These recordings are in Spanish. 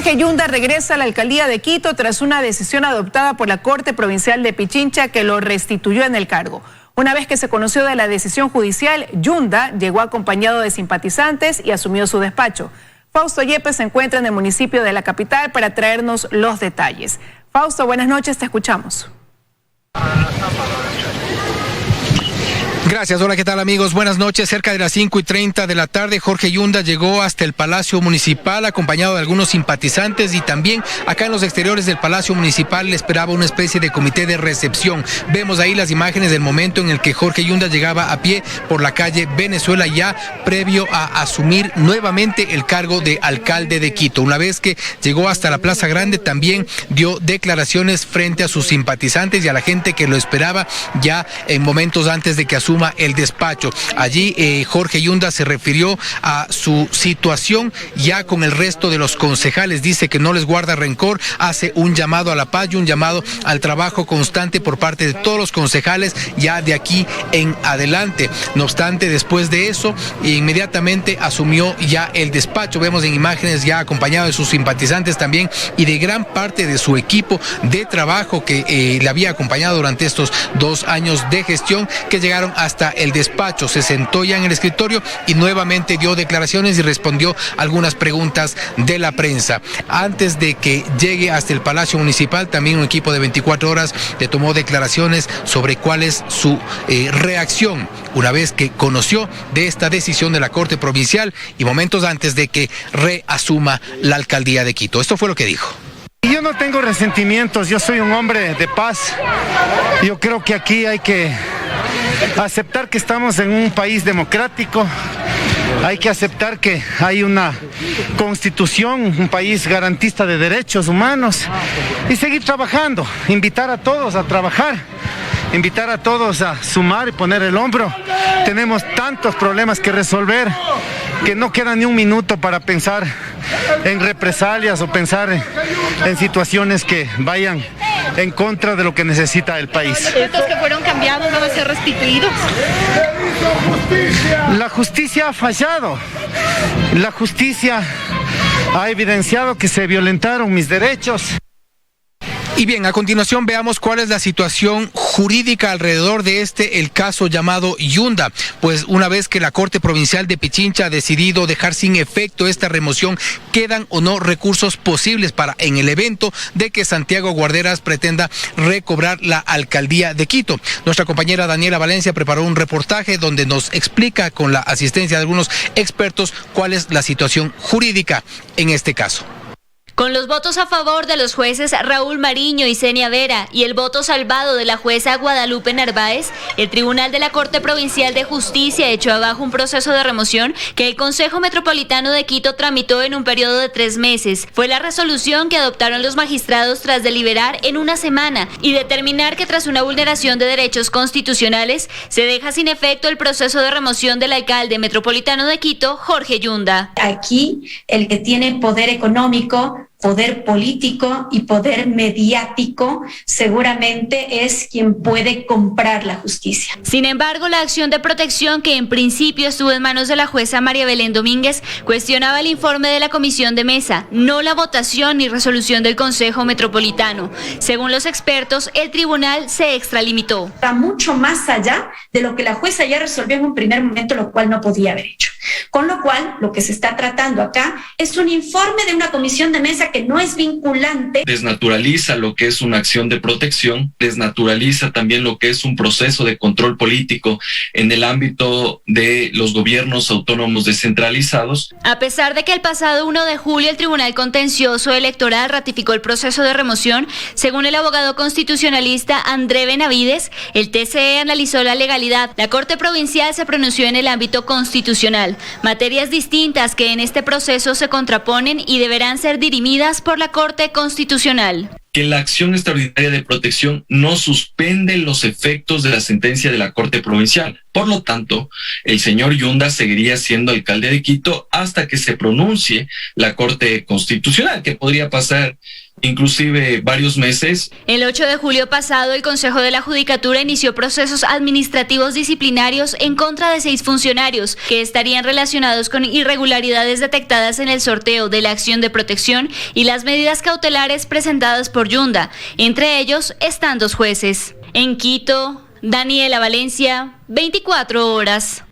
Jorge Yunda regresa a la alcaldía de Quito tras una decisión adoptada por la Corte Provincial de Pichincha que lo restituyó en el cargo. Una vez que se conoció de la decisión judicial, Yunda llegó acompañado de simpatizantes y asumió su despacho. Fausto Yepes se encuentra en el municipio de la capital para traernos los detalles. Fausto, buenas noches, te escuchamos. Gracias, hola, ¿qué tal amigos? Buenas noches. Cerca de las 5:30 de la tarde, Jorge Yunda llegó hasta el Palacio Municipal acompañado de algunos simpatizantes y también acá en los exteriores del Palacio Municipal le esperaba una especie de comité de recepción. Vemos ahí las imágenes del momento en el que Jorge Yunda llegaba a pie por la calle Venezuela ya previo a asumir nuevamente el cargo de alcalde de Quito. Una vez que llegó hasta la Plaza Grande también dio declaraciones frente a sus simpatizantes y a la gente que lo esperaba ya en momentos antes de que asuma el despacho. Allí Jorge Yunda se refirió a su situación ya con el resto de los concejales. Dice que no les guarda rencor, hace un llamado a la paz y un llamado al trabajo constante por parte de todos los concejales ya de aquí en adelante. No obstante, después de eso, inmediatamente asumió ya el despacho. Vemos en imágenes ya acompañado de sus simpatizantes también y de gran parte de su equipo de trabajo que le había acompañado durante estos 2 años de gestión, que llegaron hasta el despacho. Se sentó ya en el escritorio y nuevamente dio declaraciones y respondió algunas preguntas de la prensa. Antes de que llegue hasta el Palacio Municipal, también un equipo de 24 horas le tomó declaraciones sobre cuál es su reacción una vez que conoció de esta decisión de la Corte Provincial y momentos antes de que reasuma la alcaldía de Quito. Esto fue lo que dijo. Yo no tengo resentimientos, yo soy un hombre de paz. Yo creo que aquí hay que aceptar que estamos en un país democrático, hay que aceptar que hay una constitución, un país garantista de derechos humanos y seguir trabajando, invitar a todos a trabajar, invitar a todos a sumar y poner el hombro. Tenemos tantos problemas que resolver que no queda ni un minuto para pensar en represalias o pensar en situaciones que vayan en contra de lo que necesita el país. ¿Estos que fueron cambiados van a ser restituidos? La justicia ha fallado. La justicia ha evidenciado que se violentaron mis derechos. Y bien, a continuación veamos cuál es la situación jurídica alrededor de el caso llamado Yunda. Pues una vez que la Corte Provincial de Pichincha ha decidido dejar sin efecto esta remoción, ¿quedan o no recursos posibles para en el evento de que Santiago Guarderas pretenda recobrar la alcaldía de Quito? Nuestra compañera Daniela Valencia preparó un reportaje donde nos explica con la asistencia de algunos expertos cuál es la situación jurídica en este caso. Con los votos a favor de los jueces Raúl Mariño y Zenia Vera y el voto salvado de la jueza Guadalupe Narváez, el Tribunal de la Corte Provincial de Justicia echó abajo un proceso de remoción que el Consejo Metropolitano de Quito tramitó en un periodo de 3 meses. Fue la resolución que adoptaron los magistrados tras deliberar en una semana y determinar que tras una vulneración de derechos constitucionales se deja sin efecto el proceso de remoción del alcalde metropolitano de Quito, Jorge Yunda. Aquí el que tiene poder económico, poder político y poder mediático seguramente es quien puede comprar la justicia. Sin embargo, la acción de protección que en principio estuvo en manos de la jueza María Belén Domínguez cuestionaba el informe de la comisión de mesa, no la votación ni resolución del Consejo Metropolitano. Según los expertos, el tribunal se extralimitó. Va mucho más allá de lo que la jueza ya resolvió en un primer momento, lo cual no podía haber hecho. Con lo cual, lo que se está tratando acá es un informe de una comisión de mesa que no es vinculante. Desnaturaliza lo que es una acción de protección, desnaturaliza también lo que es un proceso de control político en el ámbito de los gobiernos autónomos descentralizados. A pesar de que el pasado 1 de julio el Tribunal Contencioso Electoral ratificó el proceso de remoción, según el abogado constitucionalista André Benavides, el TCE analizó la legalidad. La Corte Provincial se pronunció en el ámbito constitucional, materias distintas que en este proceso se contraponen y deberán ser dirimidas por la Corte Constitucional. Que la acción extraordinaria de protección no suspende los efectos de la sentencia de la Corte Provincial. Por lo tanto, el señor Yunda seguiría siendo alcalde de Quito hasta que se pronuncie la Corte Constitucional, que podría pasar inclusive varios meses. El 8 de julio pasado, el Consejo de la Judicatura inició procesos administrativos disciplinarios en contra de 6 funcionarios que estarían relacionados con irregularidades detectadas en el sorteo de la acción de protección y las medidas cautelares presentadas por Yunda. Entre ellos están 2 jueces. En Quito, Daniela Valencia, 24 horas.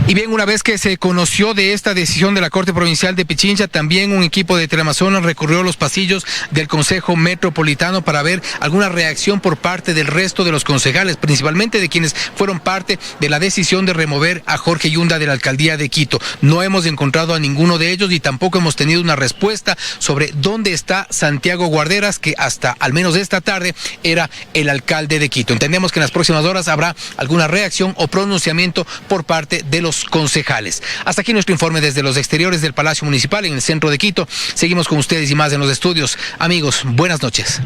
Y bien, una vez que se conoció de esta decisión de la Corte Provincial de Pichincha, también un equipo de Teleamazonas recorrió los pasillos del Consejo Metropolitano para ver alguna reacción por parte del resto de los concejales, principalmente de quienes fueron parte de la decisión de remover a Jorge Yunda de la Alcaldía de Quito. No hemos encontrado a ninguno de ellos y tampoco hemos tenido una respuesta sobre dónde está Santiago Guarderas, que hasta al menos esta tarde era el alcalde de Quito. Entendemos que en las próximas horas habrá alguna reacción o pronunciamiento por parte de los concejales. Hasta aquí nuestro informe desde los exteriores del Palacio Municipal en el centro de Quito. Seguimos con ustedes y más en los estudios. Amigos, buenas noches.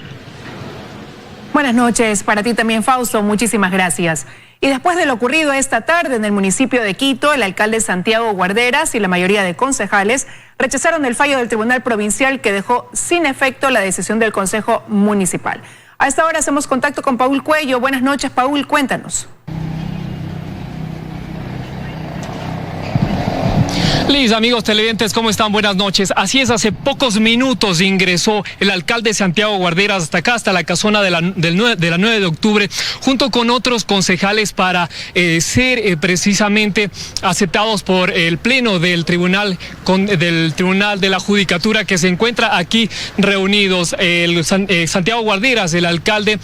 Buenas noches para ti también, Fausto. Muchísimas gracias. Y después de lo ocurrido esta tarde en el municipio de Quito, el alcalde Santiago Guarderas y la mayoría de concejales rechazaron el fallo del Tribunal Provincial que dejó sin efecto la decisión del Consejo Municipal. A esta hora hacemos contacto con Paul Cuello. Buenas noches, Paul, cuéntanos. Liz, amigos televidentes, ¿cómo están? Buenas noches. Así es, hace pocos minutos ingresó el alcalde Santiago Guarderas hasta acá, hasta la casona de la 9 de octubre, junto con otros concejales para ser precisamente aceptados por el pleno del Tribunal de la Judicatura que se encuentra aquí reunidos. Santiago Guarderas, el alcalde,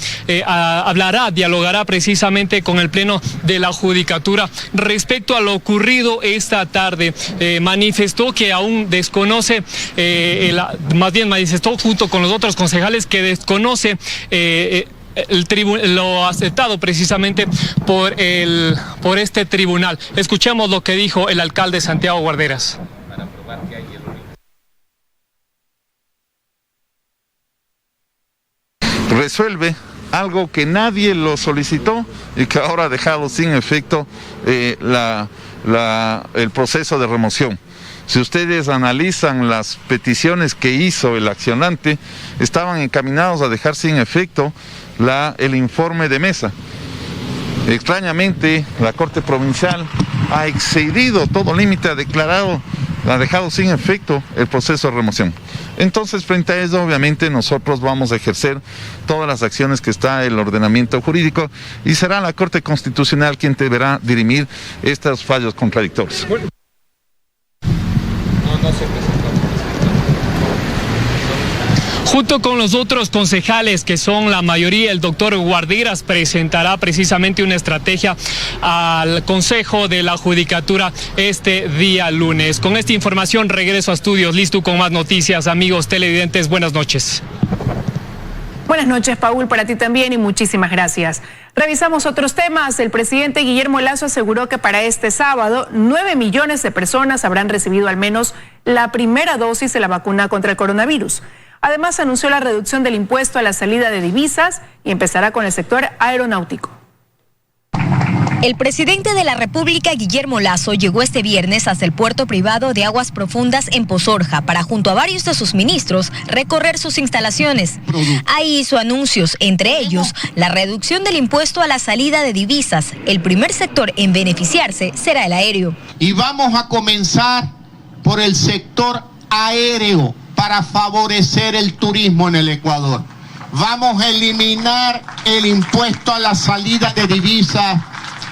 dialogará precisamente con el pleno de la Judicatura respecto a lo ocurrido esta tarde. Manifestó que aún desconoce, manifestó junto con los otros concejales que desconoce lo aceptado precisamente por este tribunal. Escuchemos lo que dijo el alcalde Santiago Guarderas. Resuelve algo que nadie lo solicitó y que ahora ha dejado sin efecto el proceso de remoción. Si ustedes analizan las peticiones que hizo el accionante, estaban encaminados a dejar sin efecto el informe de mesa. Extrañamente, la Corte Provincial ha excedido todo límite, ha dejado sin efecto el proceso de remoción. Entonces, frente a eso, obviamente, nosotros vamos a ejercer todas las acciones que está el ordenamiento jurídico y será la Corte Constitucional quien deberá dirimir estos fallos contradictorios. Junto con los otros concejales, que son la mayoría, el doctor Guarderas presentará precisamente una estrategia al Consejo de la Judicatura este día lunes. Con esta información regreso a estudios. Listo con más noticias. Amigos televidentes, buenas noches. Buenas noches, Paul, para ti también y muchísimas gracias. Revisamos otros temas. El presidente Guillermo Lasso aseguró que para este sábado 9 millones de personas habrán recibido al menos la primera dosis de la vacuna contra el coronavirus. Además, anunció la reducción del impuesto a la salida de divisas y empezará con el sector aeronáutico. El presidente de la República, Guillermo Lasso, llegó este viernes hasta el puerto privado de Aguas Profundas en Pozorja para, junto a varios de sus ministros, recorrer sus instalaciones. Ahí hizo anuncios, entre ellos la reducción del impuesto a la salida de divisas. El primer sector en beneficiarse será el aéreo. Y vamos a comenzar por el sector aéreo para favorecer el turismo en el Ecuador. Vamos a eliminar el impuesto a la salida de divisas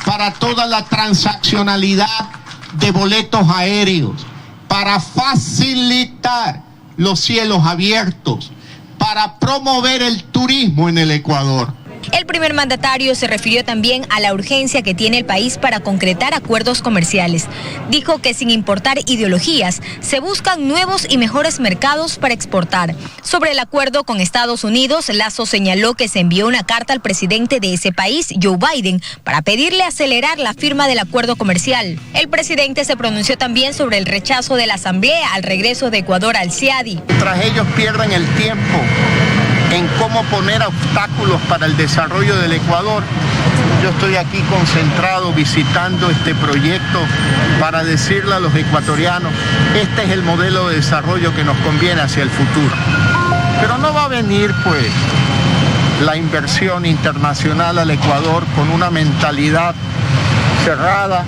para toda la transaccionalidad de boletos aéreos, para facilitar los cielos abiertos, para promover el turismo en el Ecuador. El primer mandatario se refirió también a la urgencia que tiene el país para concretar acuerdos comerciales. Dijo que sin importar ideologías, se buscan nuevos y mejores mercados para exportar. Sobre el acuerdo con Estados Unidos, Lasso señaló que se envió una carta al presidente de ese país, Joe Biden, para pedirle acelerar la firma del acuerdo comercial. El presidente se pronunció también sobre el rechazo de la Asamblea al regreso de Ecuador al CIADI. Mientras ellos pierden el tiempo en cómo poner obstáculos para el desarrollo del Ecuador, yo estoy aquí concentrado visitando este proyecto para decirle a los ecuatorianos, este es el modelo de desarrollo que nos conviene hacia el futuro. Pero no va a venir pues la inversión internacional al Ecuador con una mentalidad cerrada,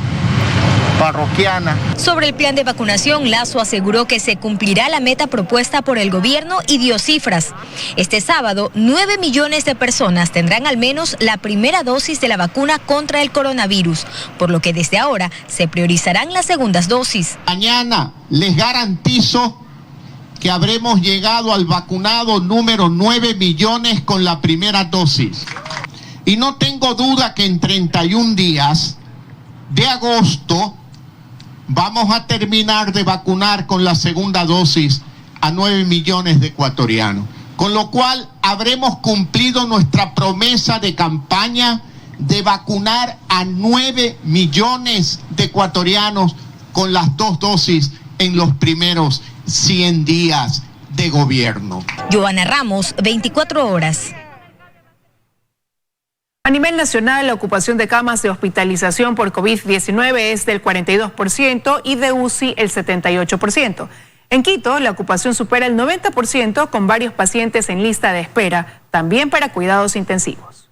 parroquiana. Sobre el plan de vacunación, Lasso aseguró que se cumplirá la meta propuesta por el gobierno y dio cifras. Este sábado, 9 millones de personas tendrán al menos la primera dosis de la vacuna contra el coronavirus, por lo que desde ahora se priorizarán las segundas dosis. Mañana les garantizo que habremos llegado al vacunado número 9 millones con la primera dosis. Y no tengo duda que en 31 días de agosto vamos a terminar de vacunar con la segunda dosis a 9 millones de ecuatorianos. Con lo cual habremos cumplido nuestra promesa de campaña de vacunar a 9 millones de ecuatorianos con las 2 dosis en los primeros 100 días de gobierno. Joana Ramos, 24 horas. A nivel nacional, la ocupación de camas de hospitalización por COVID-19 es del 42% y de UCI el 78%. En Quito, la ocupación supera el 90% con varios pacientes en lista de espera, también para cuidados intensivos.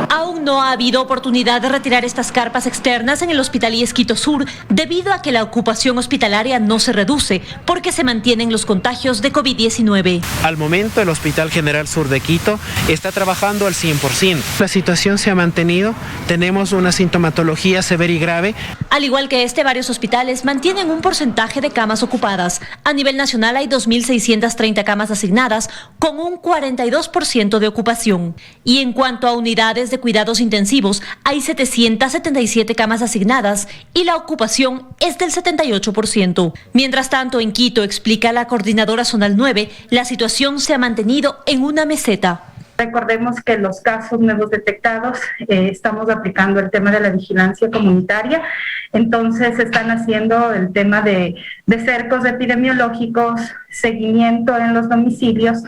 Aún no ha habido oportunidad de retirar estas carpas externas en el Hospital IES Quito Sur debido a que la ocupación hospitalaria no se reduce porque se mantienen los contagios de COVID-19. Al momento el Hospital General Sur de Quito está trabajando al 100%. La situación se ha mantenido, tenemos una sintomatología severa y grave. Al igual que varios hospitales mantienen un porcentaje de camas ocupadas. A nivel nacional hay 2.630 camas asignadas con un 42% de ocupación. Y en cuanto a unidades de cuidados intensivos, hay 777 camas asignadas y la ocupación es del 78%. Mientras tanto, en Quito, explica la coordinadora zonal 9, la situación se ha mantenido en una meseta. Recordemos que los casos nuevos detectados, estamos aplicando el tema de la vigilancia comunitaria, entonces están haciendo el tema de cercos epidemiológicos, seguimiento en los domicilios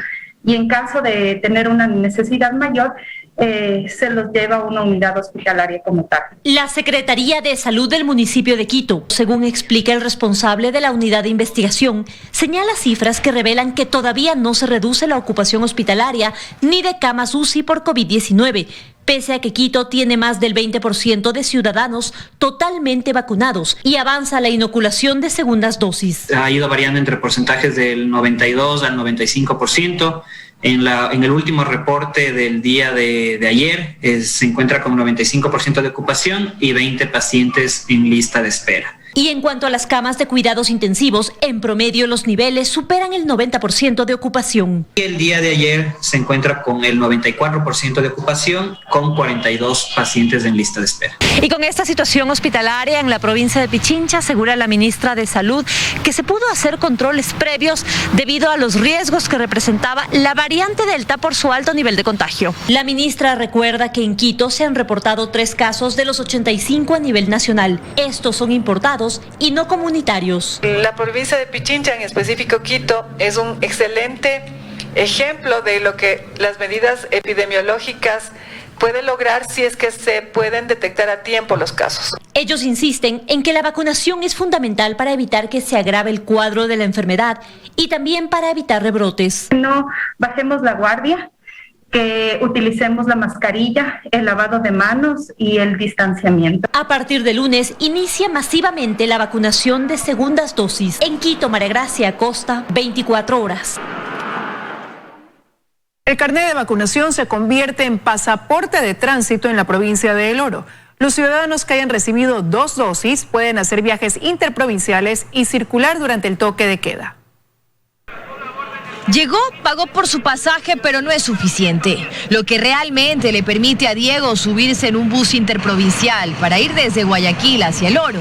y en caso de tener una necesidad mayor, se los lleva a una unidad hospitalaria como tal. La Secretaría de Salud del municipio de Quito, según explica el responsable de la unidad de investigación, señala cifras que revelan que todavía no se reduce la ocupación hospitalaria ni de camas UCI por COVID-19, pese a que Quito tiene más del 20% de ciudadanos totalmente vacunados y avanza la inoculación de segundas dosis. Ha ido variando entre porcentajes del 92 al 95%. En el último reporte del día de ayer se encuentra con 95% de ocupación y 20 pacientes en lista de espera. Y en cuanto a las camas de cuidados intensivos, en promedio los niveles superan el 90% de ocupación. El día de ayer se encuentra con el 94% de ocupación con 42 pacientes en lista de espera. Y con esta situación hospitalaria en la provincia de Pichincha, asegura la ministra de Salud que se pudo hacer controles previos debido a los riesgos que representaba la variante Delta por su alto nivel de contagio. La ministra recuerda que en Quito se han reportado 3 casos de los 85 a nivel nacional. Estos son importados y no comunitarios. La provincia de Pichincha, en específico Quito, es un excelente ejemplo de lo que las medidas epidemiológicas pueden lograr si es que se pueden detectar a tiempo los casos. Ellos insisten en que la vacunación es fundamental para evitar que se agrave el cuadro de la enfermedad y también para evitar rebrotes. No bajemos la guardia, que utilicemos la mascarilla, el lavado de manos y el distanciamiento. A partir de lunes inicia masivamente la vacunación de segundas dosis. En Quito, María Gracia Acosta, 24 horas. El carnet de vacunación se convierte en pasaporte de tránsito en la provincia de El Oro. Los ciudadanos que hayan recibido 2 dosis pueden hacer viajes interprovinciales y circular durante el toque de queda. Llegó, pagó por su pasaje, pero no es suficiente. Lo que realmente le permite a Diego subirse en un bus interprovincial para ir desde Guayaquil hacia El Oro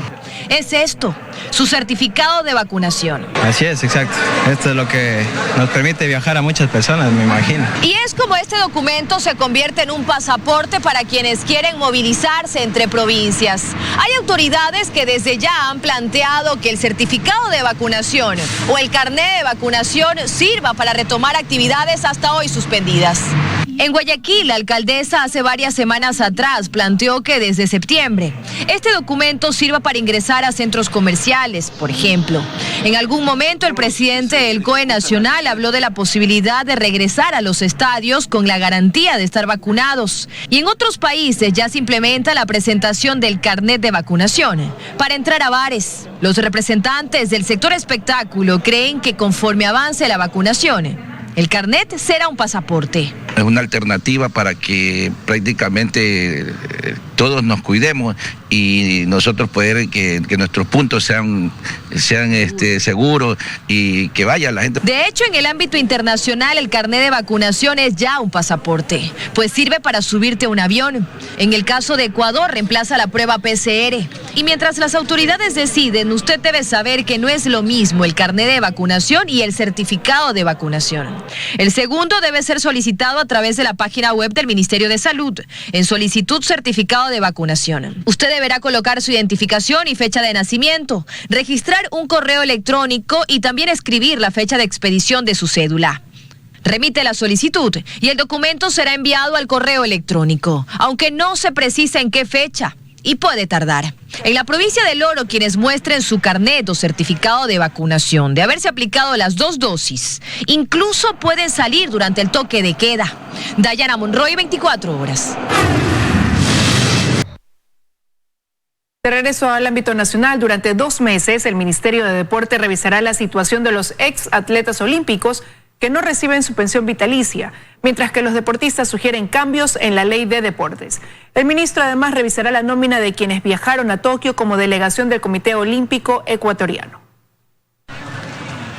es esto, su certificado de vacunación. Así es, exacto. Esto es lo que nos permite viajar a muchas personas, me imagino. Y es como este documento se convierte en un pasaporte para quienes quieren movilizarse entre provincias. Hay autoridades que desde ya han planteado que el certificado de vacunación o el carnet de vacunación sirva para retomar actividades hasta hoy suspendidas. En Guayaquil, la alcaldesa hace varias semanas atrás planteó que desde septiembre este documento sirva para ingresar a centros comerciales, por ejemplo. En algún momento el presidente del COE Nacional habló de la posibilidad de regresar a los estadios con la garantía de estar vacunados. Y en otros países ya se implementa la presentación del carnet de vacunación para entrar a bares. Los representantes del sector espectáculo creen que conforme avance la vacunación, el carnet será un pasaporte. Es una alternativa para que prácticamente todos nos cuidemos y nosotros poder que nuestros puntos sean seguros y que vaya la gente. De hecho, en el ámbito internacional, el carnet de vacunación es ya un pasaporte, pues sirve para subirte a un avión. En el caso de Ecuador, reemplaza la prueba PCR. Y mientras las autoridades deciden, usted debe saber que no es lo mismo el carnet de vacunación y el certificado de vacunación. El segundo debe ser solicitado a través de la página web del Ministerio de Salud, en solicitud certificado de vacunación. Usted deberá colocar su identificación y fecha de nacimiento, registrar un correo electrónico y también escribir la fecha de expedición de su cédula. Remite la solicitud y el documento será enviado al correo electrónico, aunque no se precisa en qué fecha. Y puede tardar. En la provincia del Oro, quienes muestren su carnet o certificado de vacunación de haberse aplicado las 2 dosis, incluso pueden salir durante el toque de queda. Dayana Monroy, 24 horas. De regreso al ámbito nacional, durante 2 meses el Ministerio de Deporte revisará la situación de los ex atletas olímpicos que no reciben su pensión vitalicia, mientras que los deportistas sugieren cambios en la ley de deportes. El ministro además revisará la nómina de quienes viajaron a Tokio como delegación del Comité Olímpico Ecuatoriano.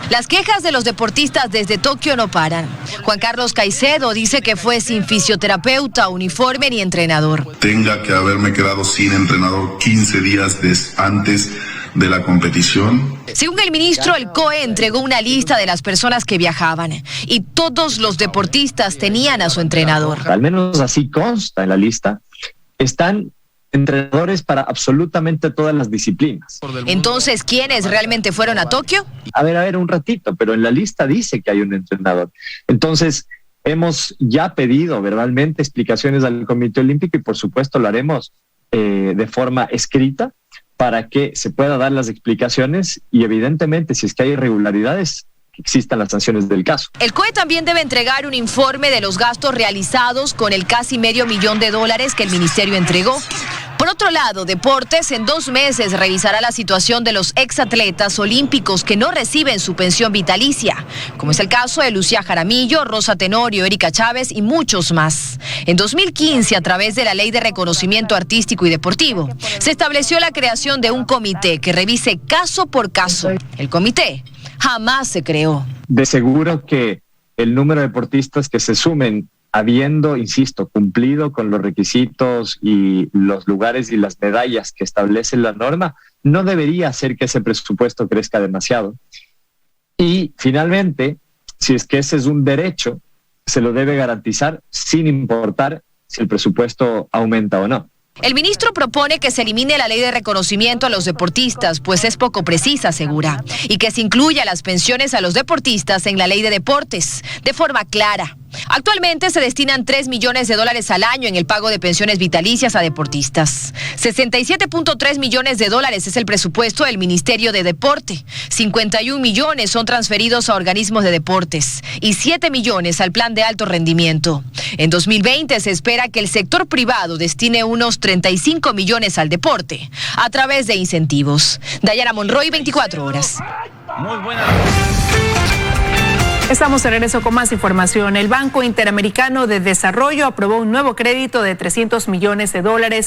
Las quejas de los deportistas desde Tokio no paran. Juan Carlos Caicedo dice que fue sin fisioterapeuta, uniforme ni entrenador. Tenga que haberme quedado sin entrenador 15 días antes de la competición. Según el ministro, el COE entregó una lista de las personas que viajaban y todos los deportistas tenían a su entrenador. Al menos así consta en la lista. Están entrenadores para absolutamente todas las disciplinas. Entonces, ¿quiénes realmente fueron a Tokio? A ver, un ratito, pero en la lista dice que hay un entrenador. Entonces, hemos ya pedido verbalmente explicaciones al Comité Olímpico y por supuesto lo haremos de forma escrita para que se pueda dar las explicaciones y evidentemente si es que hay irregularidades, que existan las sanciones del caso. El COE también debe entregar un informe de los gastos realizados con el casi $500,000 que el ministerio entregó. Por otro lado, Deportes en 2 meses revisará la situación de los exatletas olímpicos que no reciben su pensión vitalicia, como es el caso de Lucía Jaramillo, Rosa Tenorio, Erika Chávez y muchos más. En 2015, a través de la Ley de Reconocimiento Artístico y Deportivo, se estableció la creación de un comité que revise caso por caso. El comité jamás se creó. De seguro que el número de deportistas que se sumen habiendo, insisto, cumplido con los requisitos y los lugares y las medallas que establece la norma, no debería hacer que ese presupuesto crezca demasiado. Y finalmente, si es que ese es un derecho, se lo debe garantizar sin importar si el presupuesto aumenta o no. El ministro propone que se elimine la ley de reconocimiento a los deportistas, pues es poco precisa, asegura, y que se incluya las pensiones a los deportistas en la ley de deportes, de forma clara. Actualmente se destinan $3 millones al año en el pago de pensiones vitalicias a deportistas. $67.3 millones es el presupuesto del Ministerio de Deporte. 51 millones son transferidos a organismos de deportes y 7 millones al plan de alto rendimiento. En 2020 se espera que el sector privado destine unos 35 millones al deporte a través de incentivos. Dayana Monroy, 24 horas. Muy buena. Estamos de regreso con más información. El Banco Interamericano de Desarrollo aprobó un nuevo crédito de $300 millones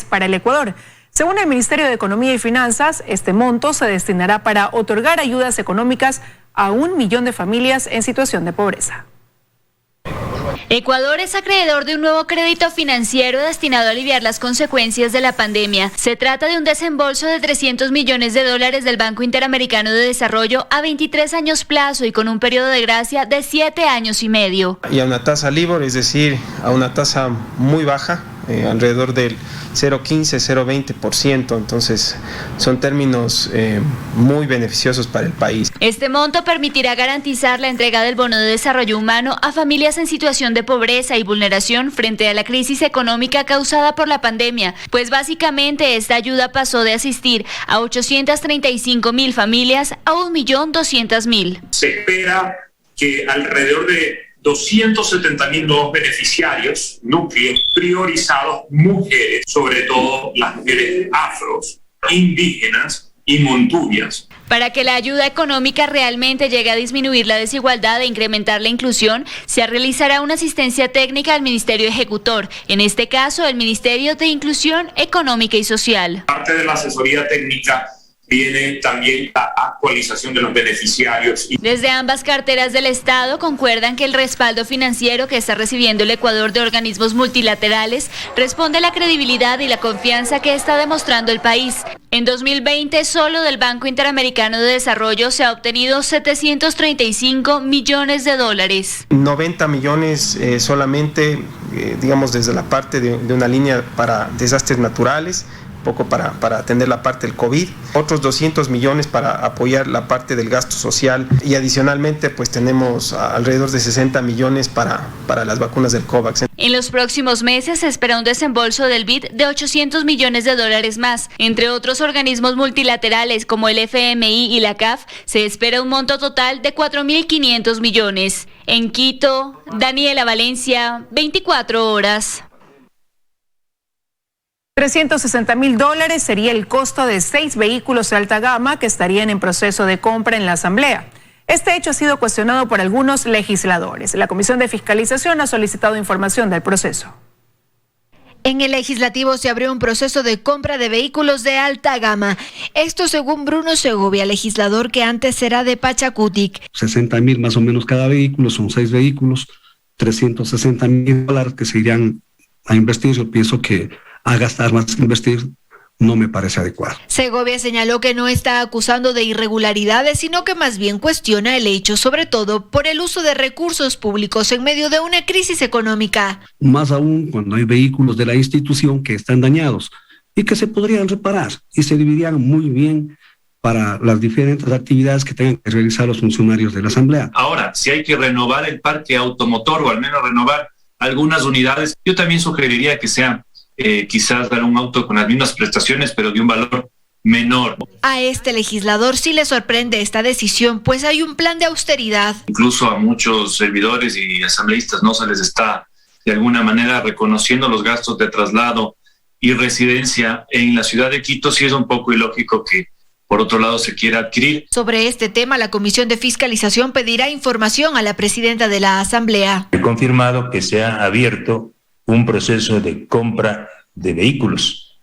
para el Ecuador. Según el Ministerio de Economía y Finanzas, este monto se destinará para otorgar ayudas económicas a 1 millón de familias en situación de pobreza. Ecuador es acreedor de un nuevo crédito financiero destinado a aliviar las consecuencias de la pandemia. Se trata de un desembolso de $300 millones del Banco Interamericano de Desarrollo a 23 años plazo y con un periodo de gracia de 7 años y medio. Y a una tasa LIBOR, es decir, a una tasa muy baja, alrededor del 0,15, 0,20%, entonces son términos muy beneficiosos para el país. Este monto permitirá garantizar la entrega del bono de desarrollo humano a familias en situación de pobreza y vulneración frente a la crisis económica causada por la pandemia, pues básicamente esta ayuda pasó de asistir a 835.000 familias a 1.200.000. Se espera que alrededor de 270.000 nuevos beneficiarios, núcleos priorizados, mujeres, sobre todo las mujeres afros, indígenas y montubias. Para que la ayuda económica realmente llegue a disminuir la desigualdad e incrementar la inclusión, se realizará una asistencia técnica al Ministerio Ejecutor, en este caso el Ministerio de Inclusión Económica y Social. Parte de la asesoría técnica viene también la actualización de los beneficiarios. Desde ambas carteras del Estado concuerdan que el respaldo financiero que está recibiendo el Ecuador de organismos multilaterales responde a la credibilidad y la confianza que está demostrando el país. En 2020, solo del Banco Interamericano de Desarrollo se ha obtenido 735 millones de dólares. 90 millones solamente, digamos, desde la parte de una línea para desastres naturales, poco para atender la parte del COVID, otros 200 millones para apoyar la parte del gasto social y adicionalmente pues tenemos alrededor de 60 millones para las vacunas del COVAX. En los próximos meses se espera un desembolso del BID de 800 millones de dólares más. Entre otros organismos multilaterales como el FMI y la CAF, se espera un monto total de 4.500 millones. En Quito, Daniela Valencia, 24 horas. $360.000 sería el costo de 6 vehículos de alta gama que estarían en proceso de compra en la Asamblea. Este hecho ha sido cuestionado por algunos legisladores. La Comisión de Fiscalización ha solicitado información del proceso. En el legislativo se abrió un proceso de compra de vehículos de alta gama. Esto según Bruno Segovia, legislador que antes era de Pachacutic. 60.000 más o menos cada vehículo, son 6 vehículos, $360.000 que se irían a investir. Yo pienso que a gastar más que invertir no me parece adecuado. Segovia señaló que no está acusando de irregularidades, sino que más bien cuestiona el hecho, sobre todo por el uso de recursos públicos en medio de una crisis económica. Más aún cuando hay vehículos de la institución que están dañados y que se podrían reparar y se dividirían muy bien para las diferentes actividades que tengan que realizar los funcionarios de la Asamblea. Ahora, si hay que renovar el parque automotor o al menos renovar algunas unidades, yo también sugeriría que sea quizás dar un auto con las mismas prestaciones, pero de un valor menor. A este legislador sí le sorprende esta decisión, pues hay un plan de austeridad. Incluso a muchos servidores y asambleístas no se les está de alguna manera reconociendo los gastos de traslado y residencia en la ciudad de Quito. Sí es un poco ilógico que por otro lado se quiera adquirir. Sobre este tema, la Comisión de Fiscalización pedirá información a la presidenta de la Asamblea. He confirmado que se ha abierto un proceso de compra de vehículos.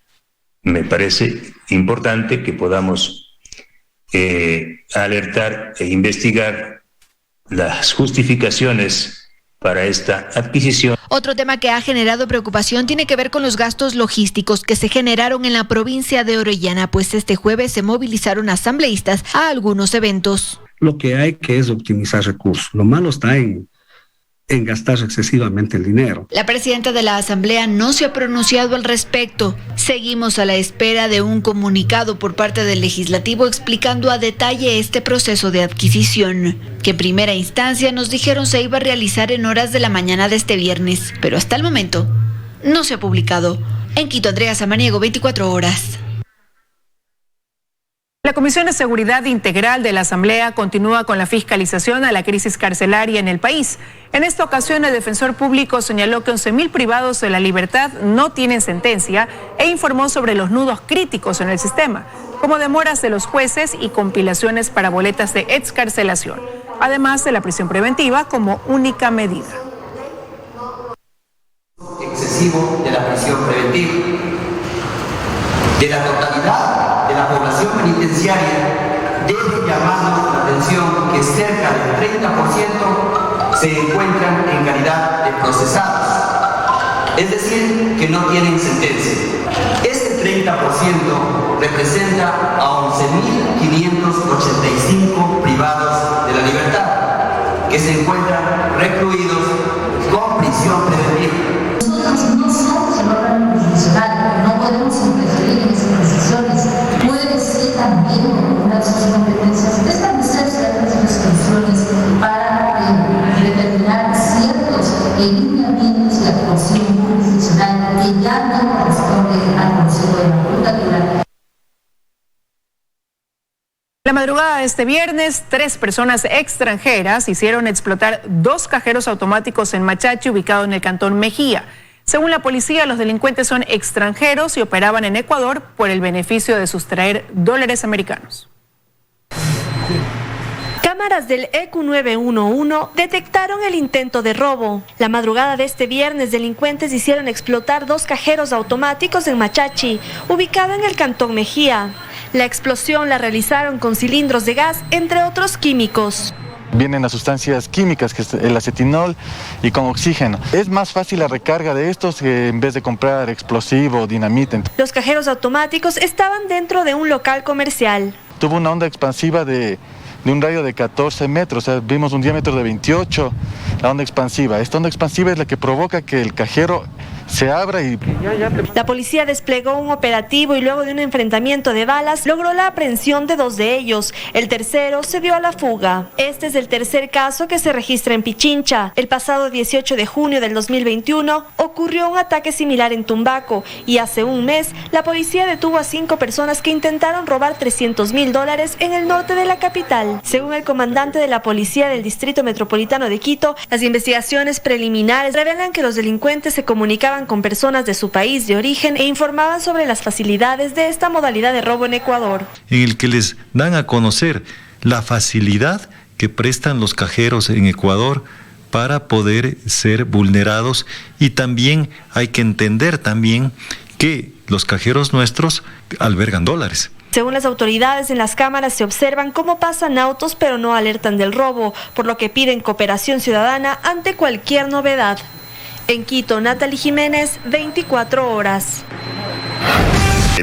Me parece importante que podamos alertar e investigar las justificaciones para esta adquisición. Otro tema que ha generado preocupación tiene que ver con los gastos logísticos que se generaron en la provincia de Orellana, pues este jueves se movilizaron asambleístas a algunos eventos. Lo que hay que es optimizar recursos. Lo malo está en gastar excesivamente el dinero. La presidenta de la Asamblea no se ha pronunciado al respecto. Seguimos a la espera de un comunicado por parte del Legislativo explicando a detalle este proceso de adquisición, que en primera instancia nos dijeron se iba a realizar en horas de la mañana de este viernes, pero hasta el momento no se ha publicado. En Quito, Andrea Samaniego, 24 horas. La Comisión de Seguridad Integral de la Asamblea continúa con la fiscalización a la crisis carcelaria en el país. En esta ocasión, el defensor público señaló que 11.000 privados de la libertad no tienen sentencia e informó sobre los nudos críticos en el sistema, como demoras de los jueces y compilaciones para boletas de excarcelación, además de la prisión preventiva como única medida. Excesivo de la prisión preventiva, de la totalidad de la población penitenciaria, debe llamarnos la atención que cerca del 30% se encuentran en calidad de procesados, es decir, que no tienen sentencia. Este 30% representa a 11.585 privados de la libertad, que se encuentran recluidos con prisión preventiva. Nosotros no somos el órgano madrugada de este viernes, 3 personas extranjeras hicieron explotar 2 cajeros automáticos en Machachi, ubicado en el cantón Mejía. Según la policía, los delincuentes son extranjeros y operaban en Ecuador por el beneficio de sustraer dólares americanos. Cámaras del ECU 911 detectaron el intento de robo. La madrugada de este viernes, delincuentes hicieron explotar 2 cajeros automáticos en Machachi, ubicado en el cantón Mejía. La explosión la realizaron con cilindros de gas, entre otros químicos. Vienen las sustancias químicas, que es el acetinol, y con oxígeno. Es más fácil la recarga de estos que en vez de comprar explosivo, dinamita. Los cajeros automáticos estaban dentro de un local comercial. Tuvo una onda expansiva de un radio de 14 metros, o sea, vimos un diámetro de 28, la onda expansiva. Esta onda expansiva es la que provoca que el cajero se abra y... La policía desplegó un operativo y luego de un enfrentamiento de balas logró la aprehensión de 2 de ellos. El tercero se dio a la fuga. Este es el tercer caso que se registra en Pichincha. El pasado 18 de junio del 2021 ocurrió un ataque similar en Tumbaco y hace un mes la policía detuvo a 5 personas que intentaron robar $300.000 en el norte de la capital. Según el comandante de la policía del Distrito Metropolitano de Quito, las investigaciones preliminares revelan que los delincuentes se comunicaban con personas de su país de origen e informaban sobre las facilidades de esta modalidad de robo en Ecuador. En el que les dan a conocer la facilidad que prestan los cajeros en Ecuador para poder ser vulnerados, y también hay que entender también que los cajeros nuestros albergan dólares. Según las autoridades, en las cámaras se observan cómo pasan autos pero no alertan del robo, por lo que piden cooperación ciudadana ante cualquier novedad. En Quito, Natalie Jiménez, 24 horas.